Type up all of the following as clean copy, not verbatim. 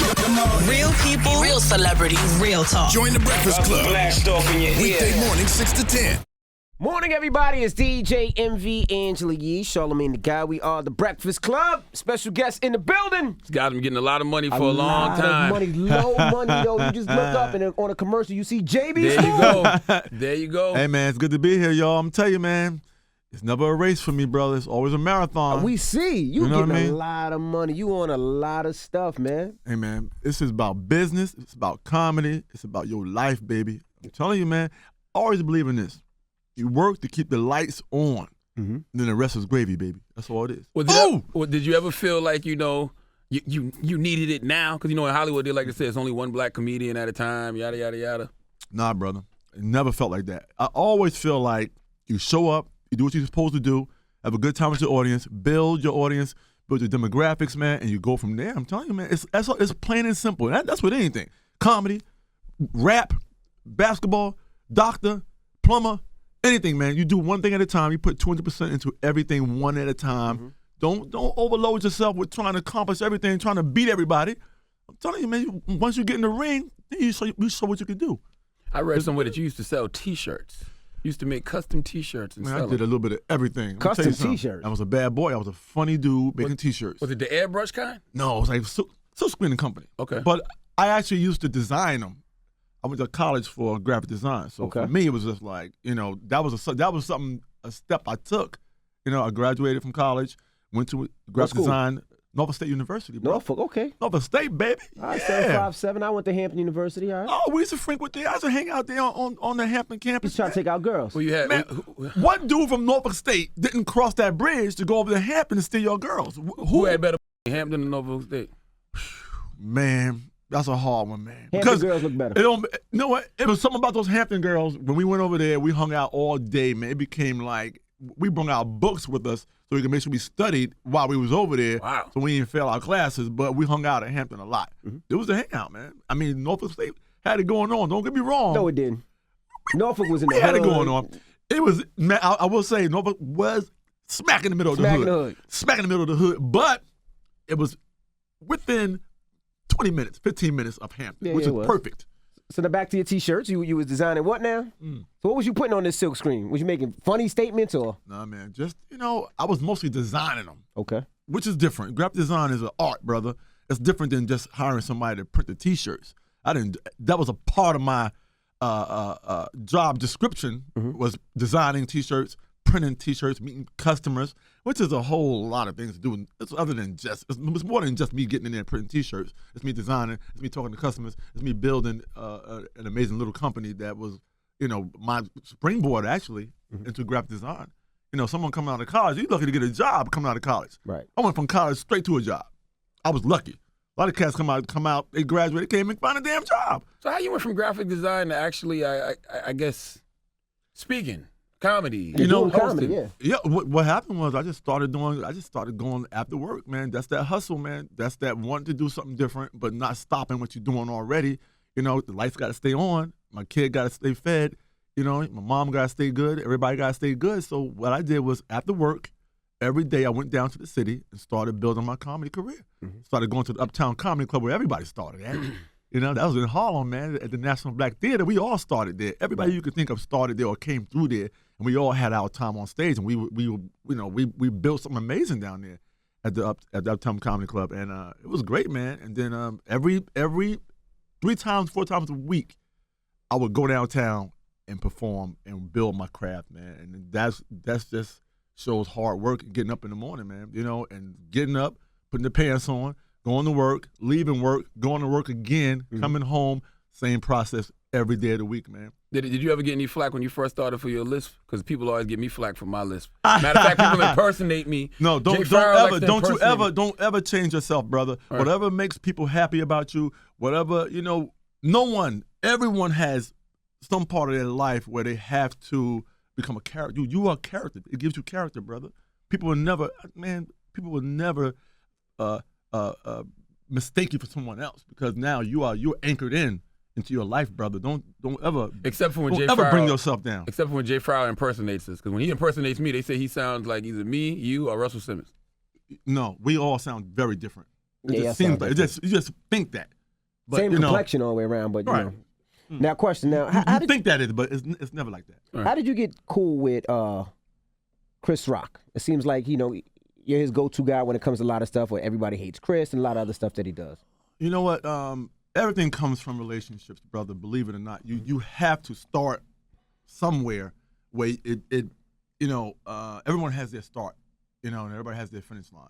Real people, real celebrities, real talk. Join the Breakfast Club. Blast off in your ear. Weekday morning, 6 to 10. Morning, everybody. It's DJ MV Angela Yee, Charlamagne the Guy. We are the Breakfast Club. Special guest in the building. This guy's been getting a lot of money for a long lot time. Of money, low money, though. You just look up and on a commercial, you see JB. There you go. There you go. Hey, man, it's good to be here, y'all. I'm telling you, man, it's never a race for me, brother. It's always a marathon. We see. You know getting what I mean? a lot of money. You on a lot of stuff, man. Hey, man, this is about business. It's about comedy. It's about your life, baby. I'm telling you, man, I always believe in this. You work to keep the lights on, and then the rest is gravy, baby. That's all it is. Did you ever feel like, you needed it now? Because, in Hollywood, they like to say it's only one black comedian at a time, yada, yada, yada. Nah, brother. It never felt like that. I always feel like you show up, you do what you're supposed to do, have a good time with your audience, build your audience, build your demographics, man, and you go from there. I'm telling you, man, it's plain and simple. That's with anything. Comedy, rap, basketball, doctor, plumber, anything, man. You do one thing at a time. You put 200% into everything one at a time. Don't overload yourself with trying to accomplish everything, trying to beat everybody. I'm telling you, man, once you get in the ring, then you show what you can do. I read somewhere that you used to sell T-shirts. You used to make custom T-shirts and Man, sell I did a little bit of everything. Custom T-shirts? I was a bad boy. I was a funny dude making T-shirts. Was it the airbrush kind? No, it was like Silk Screen and Company. Okay. But I actually used to design them. I went to college for graphic design, so for me it was just like that was a step I took. I graduated from college, went to graphic design, Norfolk State University. Bro. Norfolk, okay. Norfolk State, baby. All right, Yeah. 757. I went to Hampton University, all right. Oh, we used to frequent there. I used to hang out there on the Hampton campus. He's trying to take out girls. Well, you had Man, what dude from Norfolk State didn't cross that bridge to go over to Hampton and steal your girls? who had better Hampton than Norfolk State? Man, that's a hard one, man. Hampton girls look better. You know what? It was something about those Hampton girls. When we went over there, we hung out all day, man. It became like we brought our books with us so we could make sure we studied while we was over there. Wow. So we didn't fail our classes, but we hung out at Hampton a lot. It was a hangout, man. I mean, Norfolk State had it going on. Don't get me wrong. No, it didn't. Norfolk was in the It had it hood. going on. It was, man, I will say, Norfolk was smack in the middle of the hood. Smack in the middle of the hood. But it was within 20 minutes, 15 minutes of Hampton, which is perfect. So now back to your T-shirts. You was designing what now? So what was you putting on this silk screen? Was you making funny statements or? Nah, man, just, I was mostly designing them. Okay. Which is different. Graphic design is an art, brother. It's different than just hiring somebody to print the T-shirts. That was a part of my job description was designing T-shirts, printing T-shirts, meeting customers, which is a whole lot of things to do. It's it's more than just me getting in there and printing T-shirts. It's me designing. It's me talking to customers. It's me building an amazing little company that was, my springboard actually into graphic design. Someone coming out of college, you're lucky to get a job coming out of college. Right. I went from college straight to a job. I was lucky. A lot of cats come out, they graduate, they came and find a damn job. So how you went from graphic design to actually, I guess, speaking? Comedy. Comedy, yeah. Yeah, what happened was I just started going after work, man. That's that hustle, man. That's that wanting to do something different, but not stopping what you're doing already. The lights got to stay on. My kid got to stay fed. My mom got to stay good. Everybody got to stay good. So what I did was after work, every day I went down to the city and started building my comedy career. Started going to the Uptown Comedy Club where everybody started at. That was in Harlem, man, at the National Black Theater. We all started there. Everybody you could think of started there or came through there, and we all had our time on stage, and we built something amazing down there at the Uptown Comedy Club, and it was great, man. And then every 4 times a week, I would go downtown and perform and build my craft, man. And that's just shows hard work and getting up in the morning, man. And getting up, putting the pants on, going to work, leaving work, going to work again, coming home, same process every day of the week, man. Did you ever get any flack when you first started for your lisp? Because people always give me flack for my lisp. Matter of fact, people impersonate me. No, don't ever change yourself, brother. Right. Whatever makes people happy about you, whatever, everyone has some part of their life where they have to become a character. You are a character. It gives you character, brother. People will never mistake you for someone else because now you're anchored into your life, brother. Don't ever bring yourself down. Except for when Jay Fowler impersonates us, because when he impersonates me, they say he sounds like either me, you, or Russell Simmons. No, we all sound very different. It Yeah, just seems like you just think that. But, Same complexion all the way around, but you know. Now, question. Now, how you think that is, but it's never like that. How did you get cool with Chris Rock? It seems like you're his go-to guy when it comes to a lot of stuff. Where everybody hates Chris and a lot of other stuff that he does. You know what? Everything comes from relationships, brother. Believe it or not, you have to start somewhere where everyone has their start, and everybody has their finish line.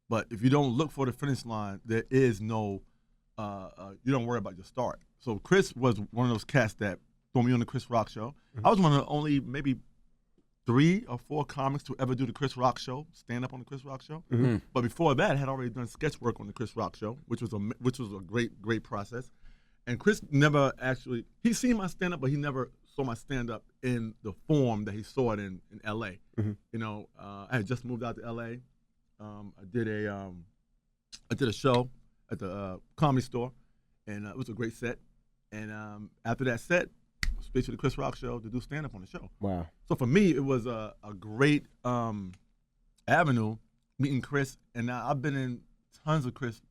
But if you don't look for the finish line, there is no. You don't worry about your start. So Chris was one of those cats that threw me on the Chris Rock show. I was one of the only maybe 3 or 4 comics to ever do the Chris Rock show, stand up on the Chris Rock show. But before that, I had already done sketch work on the Chris Rock show, which was a great process. And Chris never actually, he seen my stand up, but he never saw my stand up in the form that he saw it in LA. I had just moved out to LA. I did a show at the Comedy Store, and it was a great set. And after that set, straight to the Chris Rock show to do stand up on the show. Wow! So for me, it was a great avenue meeting Chris, and now I've been in tons of Chris,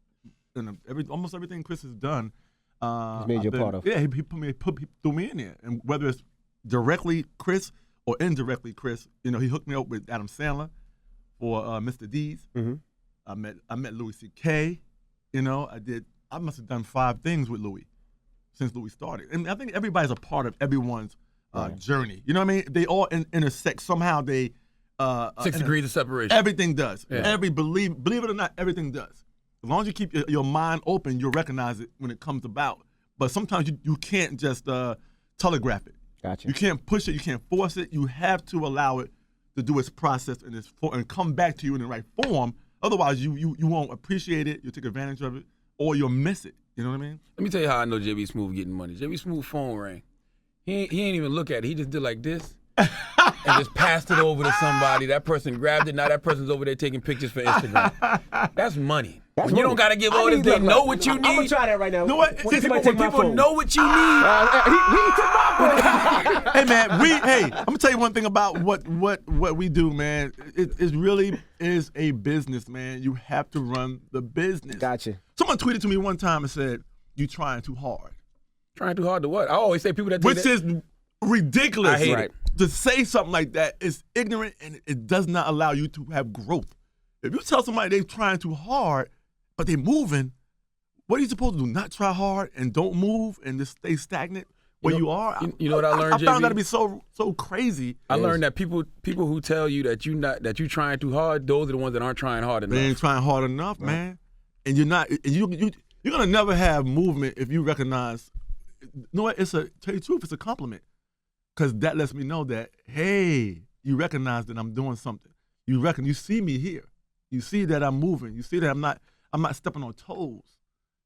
almost everything Chris has done. He's made you a part of. Yeah, he threw me in there, and whether it's directly Chris or indirectly Chris, he hooked me up with Adam Sandler for Mr. D's. I met Louis C.K. I must have done 5 things with Louis since Louis started. And I think everybody's a part of everyone's journey. You know what I mean? They all intersect. Somehow they 6 degrees of separation. Everything does. Yeah. Believe it or not, everything does. As long as you keep your mind open, you'll recognize it when it comes about. But sometimes you can't just telegraph it. Gotcha. You can't push it. You can't force it. You have to allow it to do its process and come back to you in the right form. Otherwise, you won't appreciate it. You'll take advantage of it, or you'll miss it. You know what I mean? Let me tell you how I know JB Smoove getting money. JB Smoove phone rang. He ain't even look at it. He just did like this and just passed it over to somebody. That person grabbed it. Now that person's over there taking pictures for Instagram. That's money. That's when you money. don't got to give orders, they know what you need. I'm going to try that right now. You know what? When When somebody take my people phone. know what you need. He took my phone. Hey man, I'm gonna tell you one thing about what we do, man. It really is a business, man. You have to run the business. Gotcha. Someone tweeted to me one time and said, "You trying too hard," Trying too hard to what? I always say people that do which that. is ridiculous. I hate it. To say something like that is ignorant, and it does not allow you to have growth. If you tell somebody they're trying too hard, but they're moving, what are you supposed to do? Not try hard and don't move and just stay stagnant where you are? You know what I learned, I found JB? that to be so crazy. I learned that people who tell you that you trying too hard, those are the ones that aren't trying hard enough. They ain't trying hard enough, man. And you're not. You're gonna never have movement if you recognize. You know what? Tell you the truth, it's a compliment, because that lets me know that hey, you recognize that I'm doing something. You see me here. You see that I'm moving. You see that I'm not stepping on toes.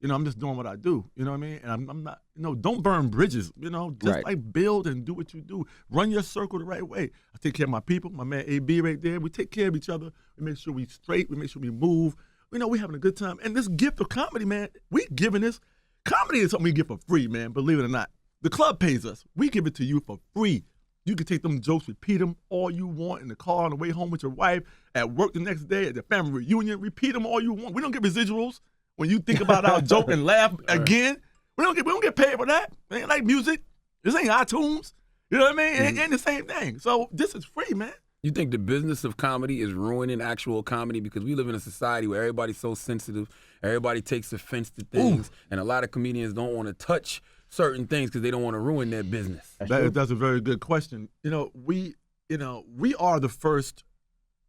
I'm just doing what I do. You know what I mean? And I'm not. Don't burn bridges. Just like build and do what you do. Run your circle the right way. I take care of my people. My man AB right there. We take care of each other. We make sure we straight. We make sure we move. We having a good time. And this gift of comedy, man, we giving this. Comedy is something we get for free, man, believe it or not. The club pays us. We give it to you for free. You can take them jokes, repeat them all you want in the car on the way home with your wife, at work the next day, at the family reunion, repeat them all you want. We don't get residuals when you think about our joke and laugh again. We don't get paid for that. It ain't like music. This ain't iTunes. You know what I mean? It ain't the same thing. So this is free, man. You think the business of comedy is ruining actual comedy because we live in a society where everybody's so sensitive, everybody takes offense to things, and a lot of comedians don't want to touch certain things because they don't want to ruin their business? That's a very good question. We are the first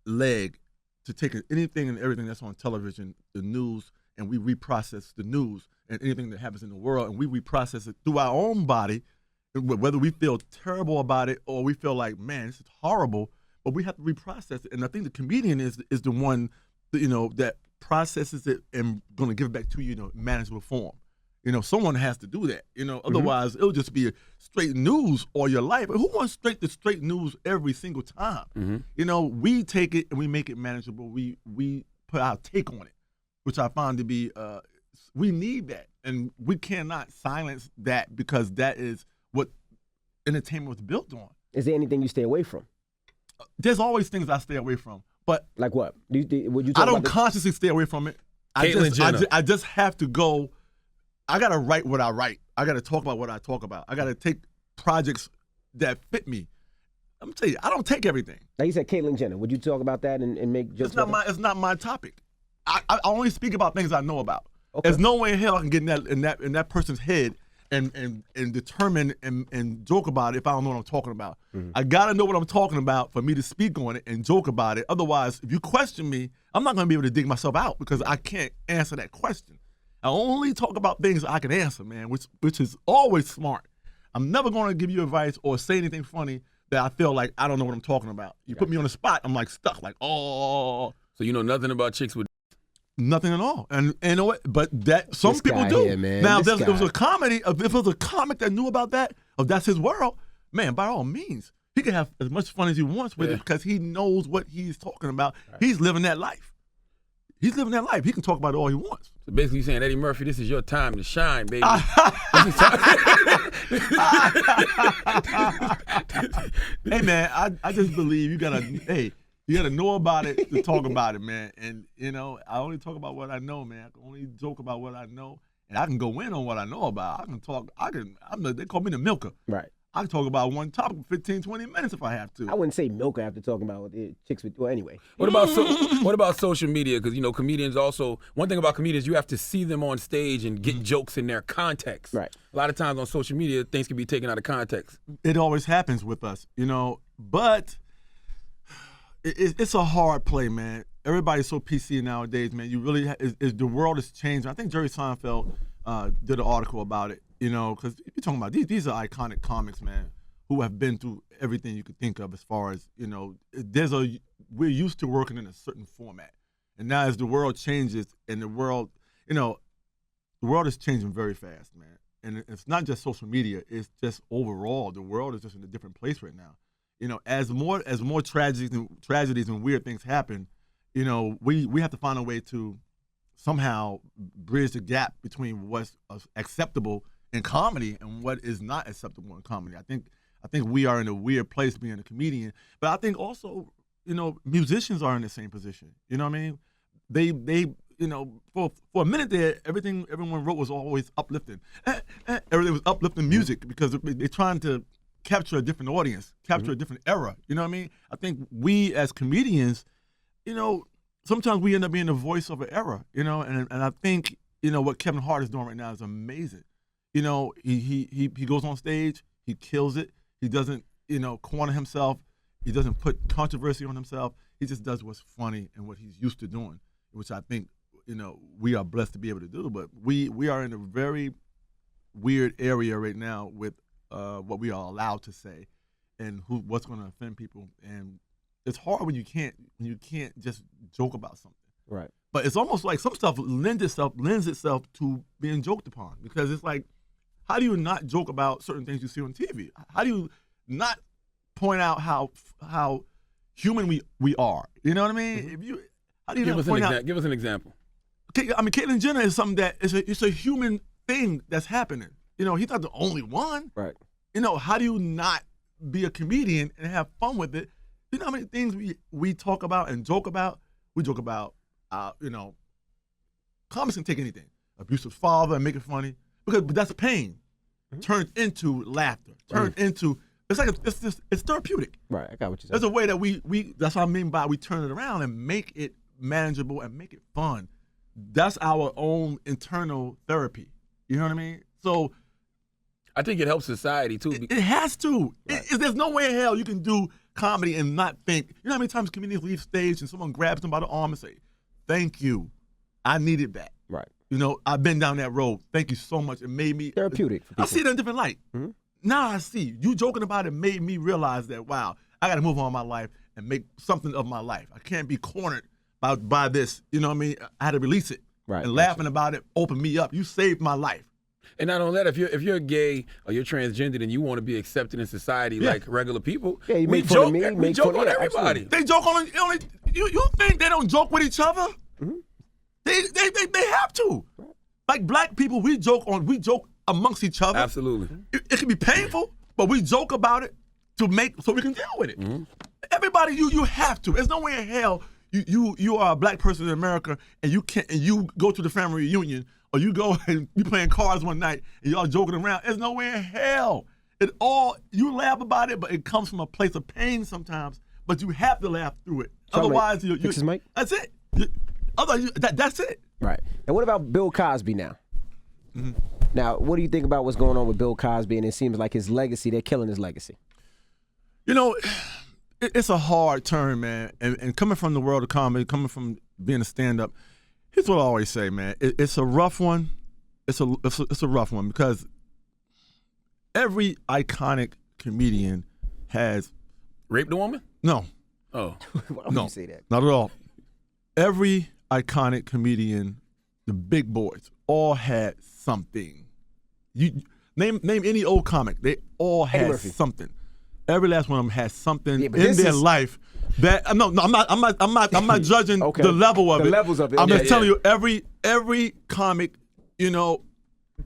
leg to take anything and everything that's on television, the news, and we reprocess the news and anything that happens in the world, and we reprocess it through our own body, whether we feel terrible about it or we feel like, man, this is horrible. But we have to reprocess it, and I think the comedian is the one, that processes it and going to give it back to you in a manageable form. Someone has to do that. Otherwise it'll just be straight news all your life. Who wants straight news every single time? We take it and we make it manageable. We put our take on it, which I find to be we need that, and we cannot silence that because that is what entertainment was built on. Is there anything you stay away from? There's always things I stay away from, but like what? Would you? I don't consciously stay away from it. I just have to go. I gotta write what I write. I gotta talk about what I talk about. I gotta take projects that fit me. I'm telling you, I don't take everything. Now you said Caitlyn Jenner. Would you talk about that and make jokes? It's not my topic. I only speak about things I know about. Okay. There's no way in hell I can get in that person's head and determine and joke about it if I don't know what I'm talking about. Mm-hmm. I gotta know what I'm talking about for me to speak on it and joke about it. Otherwise, if you question me, I'm not gonna be able to dig myself out because I can't answer that question. I only talk about things I can answer, man, which is always smart. I'm never gonna give you advice or say anything funny that I feel like I don't know what I'm talking about. You put me on the spot, I'm like stuck, like, oh. So you know nothing about chicks with nothing at all. And you know what? But that some this people guy do. here, man. Now, if This there was guy. a comedy, if it was a comic that knew about that, if that's his world, man, by all means, he can have as much fun as he wants with it because he knows what he's talking about. Right. He's living that life. He's living that life. He can talk about it all he wants. So basically saying, Eddie Murphy, this is your time to shine, baby. Hey, man, I just believe you gotta know about it to talk about it, man. And, you know, I only talk about what I know, man. I can only joke about what I know. And I can go in on what I know about. They call me the milker. Right. I can talk about one topic for 15, 20 minutes if I have to. I wouldn't say milk after talking about chicks with. Well, anyway. What about social media? Because, you know, comedians also, one thing about comedians, you have to see them on stage and get jokes in their context. Right. A lot of times on social media, things can be taken out of context. It always happens with us, you know, but it's a hard play, man. Everybody's so PC nowadays, man. You really, the world is changing. I think Jerry Seinfeld did an article about it. You know, because you're talking about these are iconic comics, man, who have been through everything you could think of as far as, you know, we're used to working in a certain format. And now as the world changes and the world is changing very fast, man. And it's not just social media, it's just overall, the world is just in a different place right now. You know, as more tragedies and weird things happen, you know, we have to find a way to somehow bridge the gap between what's acceptable in comedy and what is not acceptable in comedy. I think we are in a weird place being a comedian, but I think also, you know, musicians are in the same position. You know what I mean? They you know, for a minute there, everything everyone wrote was always uplifting. Everything was uplifting music because they're trying to capture a different audience, capture a different era. You know what I mean? I think we as comedians, you know, sometimes we end up being the voice of an era. You know, and I think, you know, what Kevin Hart is doing right now is amazing. You know, he goes on stage, he kills it. He doesn't, you know, corner himself. He doesn't put controversy on himself. He just does what's funny and what he's used to doing, which I think, you know, we are blessed to be able to do. But we are in a very weird area right now with what we are allowed to say and what's going to offend people. And it's hard when you can't just joke about something. Right. But it's almost like some stuff lends itself to being joked upon because it's like, how do you not joke about certain things you see on TV? How do you not point out how human we are? You know what I mean? How do you Give us an example. I mean, Caitlyn Jenner is something that it's a human thing that's happening. You know, he's not the only one. Right. You know, how do you not be a comedian and have fun with it? You know how many things we talk about and joke about? We joke about, you know, comics can take anything. Abusive father and make it funny. But that's pain. Turned into laughter. Turned into, it's therapeutic. Right, I got what you said. There's a way that we that's what I mean by we turn it around and make it manageable and make it fun. That's our own internal therapy. You know what I mean? So I think it helps society too. It has to. Right. There's no way in hell you can do comedy and not think. You know how many times comedians leave stage and someone grabs them by the arm and say, "Thank you, I needed that." Right. You know, I've been down that road. Thank you so much. It made me therapeutic. I see it in a different light. Mm-hmm. Now I see. You joking about it made me realize that, wow, I got to move on in my life and make something of my life. I can't be cornered by this. You know what I mean? I had to release it. Right. And laughing about it opened me up. You saved my life. And not only that, if you're gay or you're transgendered and you want to be accepted in society like regular people, yeah, we joke on everybody. They joke on you think they don't joke with each other? Mm-hmm. They have to. Like black people, we joke amongst each other. Absolutely. It can be painful, but we joke about it so we can deal with it. Mm-hmm. Everybody, you have to. There's no way in hell you are a black person in America and you go to the family reunion or you go and you playing cards one night and y'all joking around. There's no way in hell. You laugh about it, but it comes from a place of pain sometimes. But you have to laugh through it. Otherwise, fix his mic? That's it. Otherwise, that's it. Right. And what about Bill Cosby now? Mm-hmm. Now, what do you think about what's going on with Bill Cosby? And it seems like his legacy, they're killing his legacy. You know, it's a hard turn, man. And coming from the world of comedy, coming from being a stand-up, here's what I always say, man. It's a rough one. It's a rough one because every iconic comedian has raped a woman? No. Oh. Why would you say that? Not at all. Every iconic comedian, the big boys, all had something. You name any old comic, they all had something. Every last one of them has something in their life that I'm not judging the level of it. The levels of it. I'm just telling you, every comic, you know,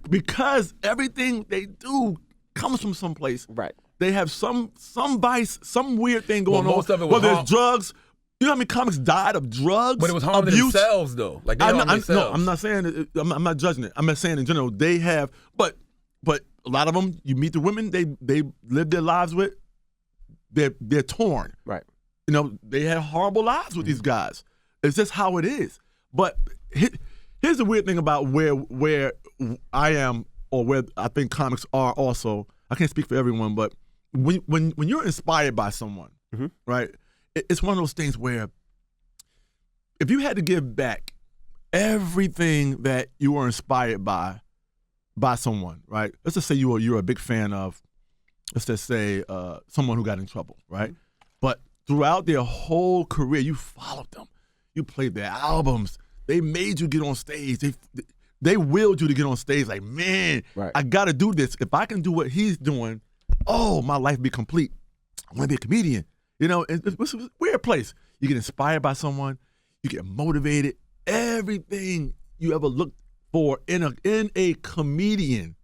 because everything they do comes from someplace. Right. They have some vice, some weird thing going most on. of it was whether it's drugs. You know how many comics died of drugs? But it was harming themselves, though. Like they harmed themselves. No, I'm not saying it, I'm not judging it. I'm not saying in general they have, but a lot of them, you meet the women they live their lives with, they're torn. Right. You know, they had horrible lives with these guys. It's just how it is. But here's the weird thing about where I am or where I think comics are also. I can't speak for everyone, but when you're inspired by someone, right? It's one of those things where if you had to give back everything that you were inspired by someone, right? Let's just say you're a big fan of, let's just say someone who got in trouble, right? But throughout their whole career, you followed them. You played their albums. They made you get on stage. They willed you to get on stage like, man, I got to do this. If I can do what he's doing, my life be complete. I want to be a comedian. You know, it's a weird place. You get inspired by someone. You get motivated. Everything you ever looked for in a comedian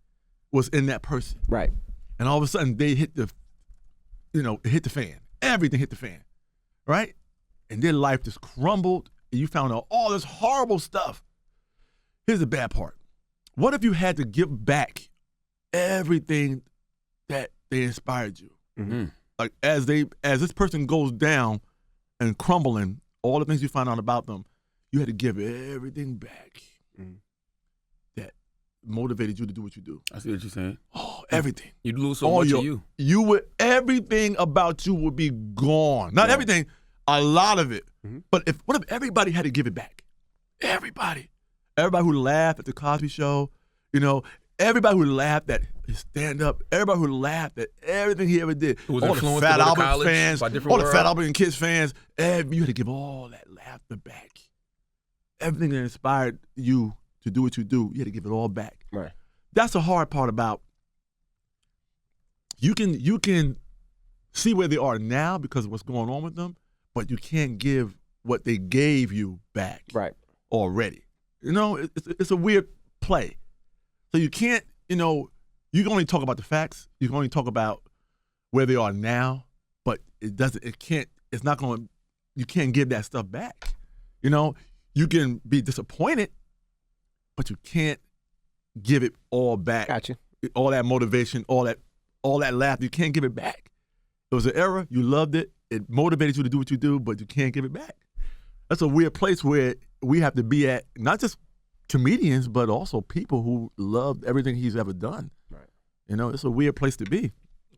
was in that person. Right. And all of a sudden, they hit the fan. Everything hit the fan, right? And their life just crumbled, and you found out all this horrible stuff. Here's the bad part. What if you had to give back everything that they inspired you? Mm-hmm. Like as this person goes down and crumbling, all the things you find out about them, you had to give everything back that motivated you to do what you do. I see what you're saying. Oh, everything. You'd lose so much of you. You would, everything about you would be gone. Not everything, a lot of it. But what if everybody had to give it back? Everybody who laughed at the Cosby Show, you know, everybody who laughed at his stand-up, everybody who laughed at everything he ever did, was all the influenced Fat to go to Albert college fans, by all different the world. Fat Albert and Kids fans, you had to give all that laughter back. Everything that inspired you to do what you do, you had to give it all back. Right. That's the hard part about. You can see where they are now because of what's going on with them, but you can't give what they gave you back. Right. Already. You know, it's a weird play. So you can't, you know, you can only talk about the facts. You can only talk about where they are now, but you can't give that stuff back. You know, you can be disappointed, but you can't give it all back. Gotcha. All that motivation, all that laughter, you can't give it back. It was an era, you loved it, it motivated you to do what you do, but you can't give it back. That's a weird place where we have to be at, not just comedians, but also people who loved everything he's ever done. Right. You know, it's a weird place to be.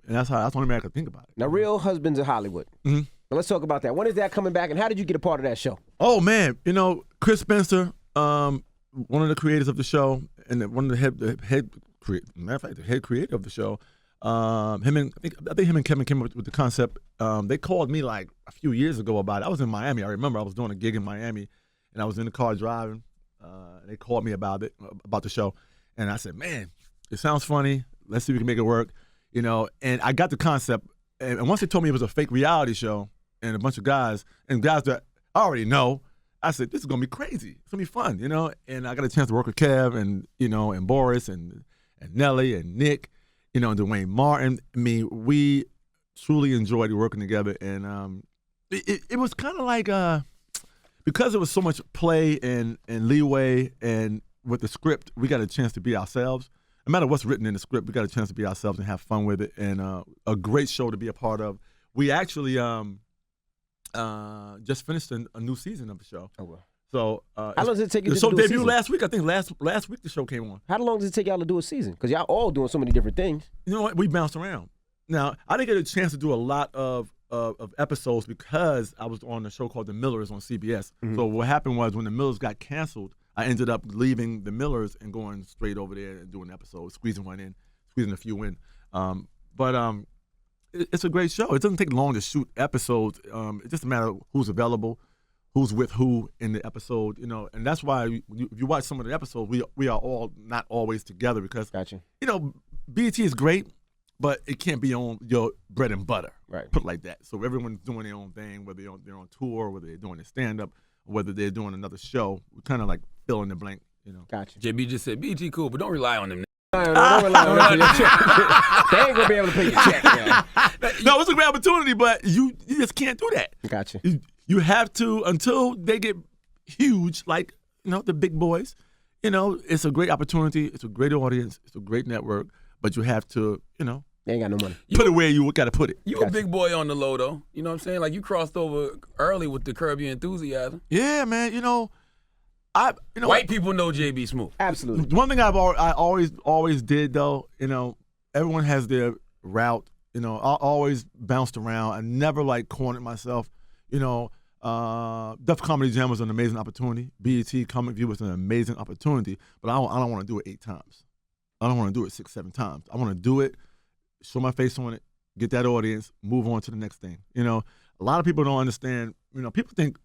And that's the only way I can think about it. Now, Real Husbands of Hollywood. Now, let's talk about that. When is that coming back, and how did you get a part of that show? Oh, man. You know, Chris Spencer, one of the creators of the show, and one of the head creator of the show, I think him and Kevin came up with the concept. They called me like a few years ago about it. I was in Miami. I remember I was doing a gig in Miami, and I was in the car driving. They called me about the show, and I said, "Man, it sounds funny. Let's see if we can make it work." You know, and I got the concept. And once they told me it was a fake reality show and a bunch of guys that I already know, I said, "This is gonna be crazy. It's gonna be fun." You know, and I got a chance to work with Kev and and Boris and Nelly and Nick. You know, and Dwayne Martin. I mean, we truly enjoyed working together, and it was kind of like because there was so much play and leeway, and with the script, we got a chance to be ourselves. No matter what's written in the script, we got a chance to be ourselves and have fun with it. And a great show to be a part of. We actually just finished a new season of the show. Oh, well. So how long does it take you the to show do a debuted season? last week. I think last week the show came on. How long does it take y'all to do a season? Because y'all all doing so many different things. You know what? We bounced around. Now, I didn't get a chance to do a lot of episodes because I was on a show called The Millers on CBS. Mm-hmm. So what happened was when The Millers got canceled, I ended up leaving The Millers and going straight over there and doing episodes, squeezing a few in. But it's a great show. It doesn't take long to shoot episodes. It's just a matter of who's available, who's with who in the episode, you know. And that's why if you watch some of the episodes, we are all not always together because, Gotcha. you know, BET is great, but it can't be on your bread and butter. Right. Put it like that. So everyone's doing their own thing, whether they're on tour, whether they're doing their stand-up, or whether they're doing another show. We kind of like fill in the blank, you know. Gotcha. JB just said, BT cool, but don't rely on them. Don't rely on them for your check. They ain't gonna be able to pay your check. Yeah. No, it's a great opportunity, but you just can't do that. Gotcha. You have to, until they get huge, like, you know, the big boys, you know, it's a great opportunity. It's a great audience. It's a great network, but you have to, you know, They ain't got no money. put it where you got to put it. You a big boy on the low, though. You know what I'm saying? Like, you crossed over early with the Curb Your Enthusiasm. Yeah, man. You know, White people know JB Smoove. Absolutely. One thing I always did though, you know, everyone has their route. You know, I always bounced around. I never like cornered myself. You know, Def Comedy Jam was an amazing opportunity. BET Comic View was an amazing opportunity, but I don't want to do it 8 times. I don't want to do it 6, 7 times. I want to do it, show my face on it, get that audience, move on to the next thing. You know, a lot of people don't understand. You know, people think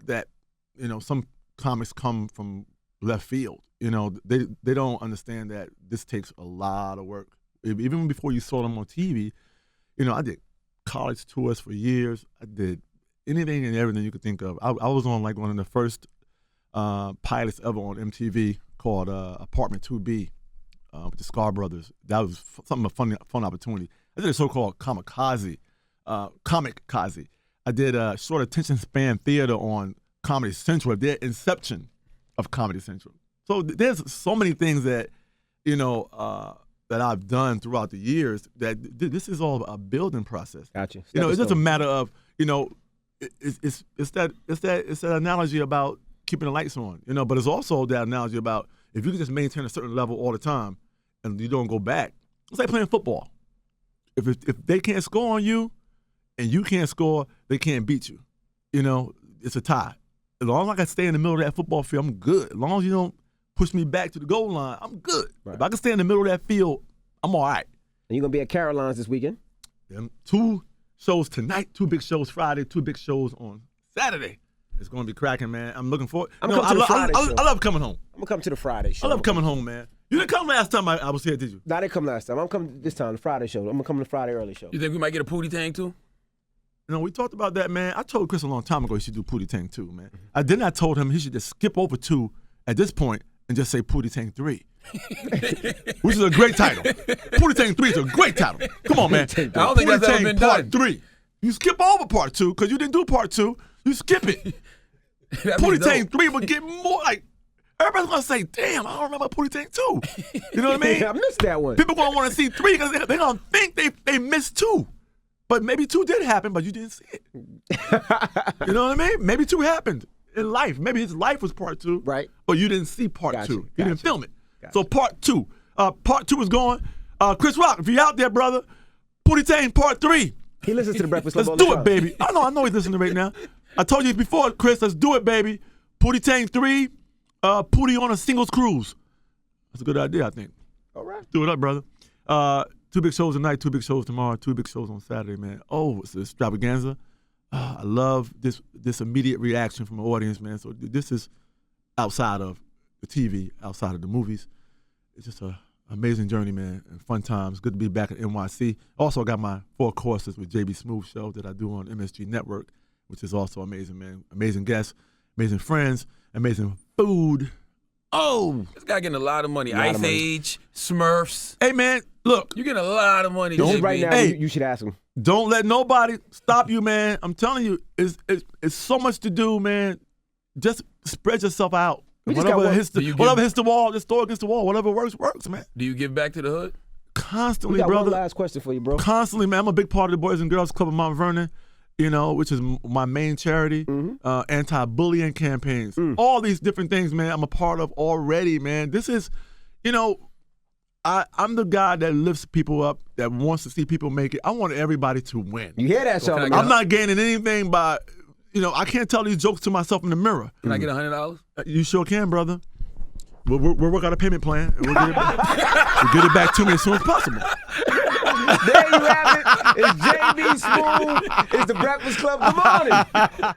that, you know, some comics come from left field. You know, they don't understand that this takes a lot of work. Even before you saw them on TV, you know, I did college tours for years. I did anything and everything you could think of. I was on like one of the first pilots ever on MTV called Apartment 2B with the Scar Brothers. That was something, a fun opportunity. I did a show called Kamikaze, Comic-Kaze. I did a short attention span theater on Comedy Central, their inception of Comedy Central. So there's so many things that, you know, that I've done throughout the years that this is all a building process. Gotcha. You know, it's just a matter of, you know, it's that analogy about keeping the lights on, you know, but it's also that analogy about if you can just maintain a certain level all the time and you don't go back. It's like playing football. If they can't score on you and you can't score, they can't beat you. You know, it's a tie. As long as I can stay in the middle of that football field, I'm good. As long as you don't push me back to the goal line, I'm good. Right. If I can stay in the middle of that field, I'm all right. And you're going to be at Caroline's this weekend? 2 shows tonight, 2 big shows Friday, 2 big shows on Saturday. It's going to be cracking, man. I'm looking forward. I love coming home. I'm going to come to the Friday show. I love coming home, man. You didn't come last time I was here, did you? No, I didn't come last time. I'm coming this time, the Friday show. I'm going to come to the Friday early show. You think we might get a Pootie Tang, too? You know, we talked about that, man. I told Chris a long time ago he should do Pootie Tang 2, man. I told him he should just skip over 2 at this point and just say Pootie Tang 3. Which is a great title. Pootie Tang 3 is a great title. Come on, man. I don't think that's ever been Part done. 3. You skip over Part 2 because you didn't do Part 2. You skip it. Pootie Tang 3 would get more like, everybody's going to say, damn, I don't remember Pootie Tang 2. You know what I mean? I missed that one. People going to want to see 3 because they're going to think they missed 2. But maybe 2 did happen, but you didn't see it. You know what I mean? Maybe 2 happened in life. Maybe his life was Part 2. Right. But you didn't see Part 2. You didn't film it. So Part 2. Part 2 is going. Chris Rock, if you're out there, brother, Pootie Tang Part 3. He listens to the Breakfast Club. Let's do it, baby. I know he's listening right now. I told you before, Chris, let's do it, baby. Pootie Tang 3, Pootie on a singles cruise. That's a good idea, I think. All right. Do it up, brother. 2 big shows tonight, 2 big shows tomorrow, 2 big shows on Saturday, man. Oh, it's an extravaganza. I love this immediate reaction from the audience, man. So this is outside of the TV, outside of the movies. It's just an amazing journey, man, and fun times. Good to be back at NYC. Also got my 4 courses with JB Smoove show that I do on MSG Network, which is also amazing, man. Amazing guests, amazing friends, amazing food. Oh! This guy getting a lot of money. Ice Age, Smurfs. Hey, man, look. You're getting a lot of money. Right now, you should ask him. Don't let nobody stop you, man. I'm telling you, it's so much to do, man. Just spread yourself out. We just got Whatever one. hits the wall, just throw it against the wall. Whatever works, man. Do you give back to the hood? Constantly, We got brother. one last question for you, bro. Constantly, man. I'm a big part of the Boys and Girls Club of Mount Vernon, which is my main charity, anti-bullying campaigns. All these different things, man, I'm a part of already, man. This is, I'm the guy that lifts people up, that wants to see people make it. I want everybody to win. You hear that, Charlamagne? I'm not gaining anything by, I can't tell these jokes to myself in the mirror. Can I get $100? You sure can, brother. We'll work out a payment plan. And we'll get it back to me as soon as possible. There you have it. It's JB Smoove. It's the Breakfast Club. Good morning.